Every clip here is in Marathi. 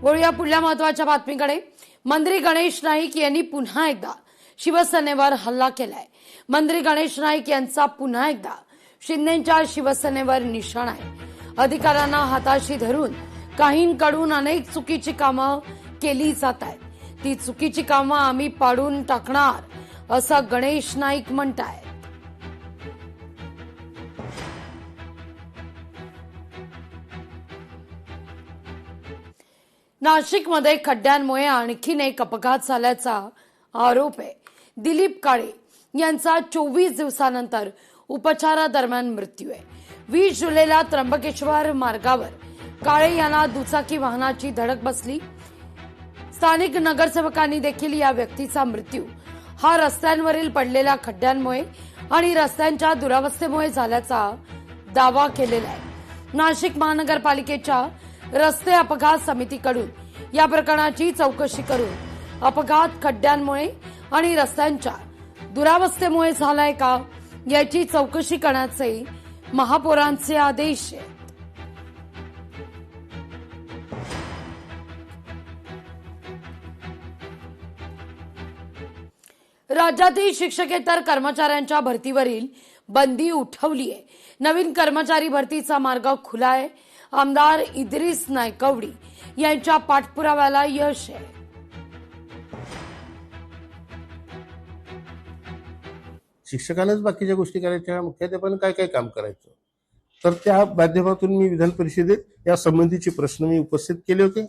वळूया पुढल्या महत्वाच्या बातमीकडे। मंत्री गणेश नाईक यांनी पुन्हा एकदा शिवसेनेवर हल्ला केलाय। मंत्री गणेश नाईक यांचा पुन्हा एकदा शिंदेच्या शिवसेनेवर निशाणा आहे। अधिकाऱ्यांना हाताशी धरून काहींकडून अनेक चुकीची कामं केली जात आहेत। ती चुकीची कामं आम्ही पाडून टाकणार, असं गणेश नाईक म्हणतायत। नाशिकमध्ये खड्ड्यांमुळे आणखीन एक अपघात झाल्याचा आरोप आहे। दिलीप काळे यांचा 24 दिवसानंतर उपचारादरम्यान मृत्यू आहे। 20 जुलैला त्र्यंबकेश्वर मार्गावर काळे यांना दुचाकी वाहनाची धडक बसली। स्थानिक नगरसेवकांनी देखील या व्यक्तीचा मृत्यू हा रस्त्यांवरील पडलेल्या खड्ड्यांमुळे आणि रस्त्यांच्या दुरावस्थेमुळे झाल्याचा दावा केलेला आहे। नाशिक महानगरपालिकेच्या रस्ते अपघात समितीकडून या प्रकरणाची चौकशी करून अपघात खड्ड्यांमुळे आणि रस्त्यांच्या दुरावस्थेमुळे झालाय का याची चौकशी करण्याचे महापौरांचे आदेश आहेत। राज्यातील शिक्षकेतर कर्मचाऱ्यांच्या भरतीवरील बंदी उठवली आहे। नवीन कर्मचारी भरतीचा मार्ग खुला आहे। आमदार इद्रिस नायकवडी यांच्या पाठपुराव्याला यश आहे। शिक्षकांनाच बाकीच्या गोष्टी करायच्या, मुख्याध्यापकांना काय काय काम करायचं, तर त्या माध्यमातून मी विधान परिषदेत या संबंधीचे प्रश्न मी उपस्थित केले होते।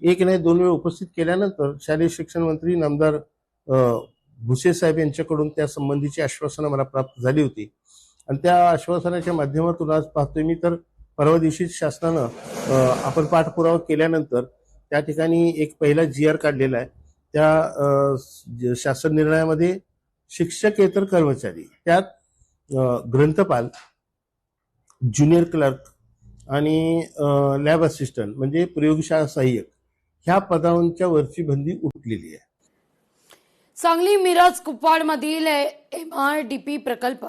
एक नाही दोन वेळा उपस्थित केल्यानंतर शालेय शिक्षण मंत्री नामदार भुसे साहेब यांच्याकडून त्या संबंधीची आश्वासनं मला प्राप्त झाली होती आणि त्या आश्वासनाच्या माध्यमातून आज पाहतोय मी तर परवा दिवशी शासनानं आपण पाठपुरावा केल्यानंतर त्या ठिकाणी एक पहिला GR काढलेला आहे। त्या शासन निर्णयामध्ये शिक्षकेतर कर्मचारी, त्यात ग्रंथपाल, ज्युनियर क्लर्क आणि लॅब असिस्टंट म्हणजे प्रयोगशाळा सहाय्यक ह्या पदांच्या वरची बंदी उठलेली आहे। सांगली मिरज कुपवाड मधील MIDP प्रकल्प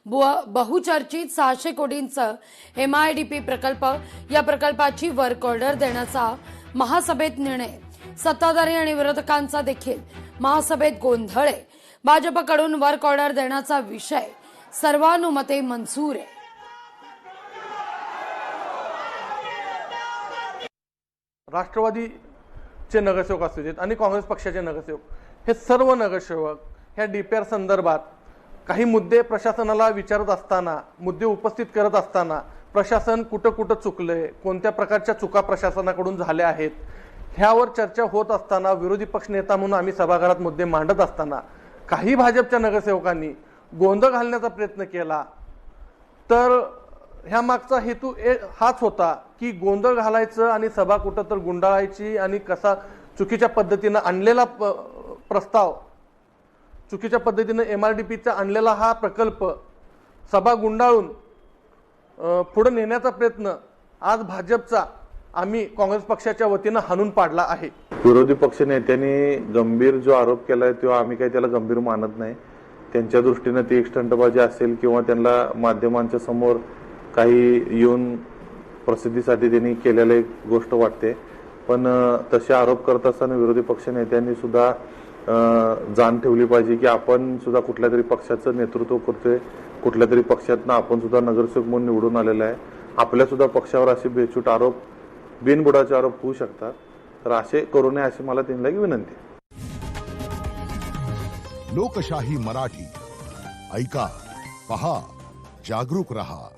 बहुचर्चित 600 कोटींचा MIDP प्रकल्प, या प्रकल्पाची वर्क ऑर्डर देण्याचा महासभेत निर्णय। सत्ताधारी आणि विरोधकांचा देखील महासभेत गोंधळ आहे। भाजपकडून वर्क ऑर्डर देण्याचा विषय सर्वानुमते मंजूर आहे। राष्ट्रवादीचे नगरसेवक असू देत आणि काँग्रेस पक्षाचे नगरसेवक, हे सर्व नगरसेवक ह्या DPR संदर्भात काही मुद्दे प्रशासनाला विचारत असताना, मुद्दे उपस्थित करत असताना प्रशासन कुठं कुठं चुकलंय, कोणत्या प्रकारच्या चुका प्रशासनाकडून झाल्या आहेत, ह्यावर चर्चा होत असताना, विरोधी पक्ष नेता म्हणून आम्ही सभागृहात मुद्दे मांडत असताना काही भाजपच्या नगरसेवकांनी गोंधळ घालण्याचा प्रयत्न केला। तर ह्या मागचा हेतू हाच होता की गोंधळ घालायचं आणि सभा कुठं तर गुंडाळायची आणि कसा चुकीच्या पद्धतीनं आणलेला प्रस्ताव, चुकीच्या पद्धतीनं MIDPचा आणलेला हा प्रकल्प सभा गुंडाळून पुढे नेण्याचा प्रयत्न आज भाजपचा आम्ही काँग्रेस पक्षाच्या वतीनं हाणून पाडला आहे। विरोधी पक्ष नेत्यांनी गंभीर जो आरोप केलाय तो आम्ही काही त्याला गंभीर मानत नाही। त्यांच्या दृष्टीने ती एक स्टंटबाजी असेल किंवा त्यांना माध्यमांच्या समोर काही येऊन प्रसिद्धीसाठी त्यांनी केलेली एक गोष्ट वाटते, पण तसे आरोप करत असताना विरोधी पक्ष नेत्यांनी सुद्धा जाण ठेवली पाहिजे की आपण सुद्धा कुठल्या तरी पक्षाचं नेतृत्व करतोय, कुठल्या तरी पक्षातनं आपण सुद्धा नगरसेवक म्हणून निवडून आलेला आहे। आपल्या सुद्धा पक्षावर असे बेछूट आरोप, बिनबुडाचे आरोप होऊ शकतात, तर असे करू नये अशी मला त्यांना विनंती। लोकशाही मराठी ऐका, पहा, जागरूक रहा।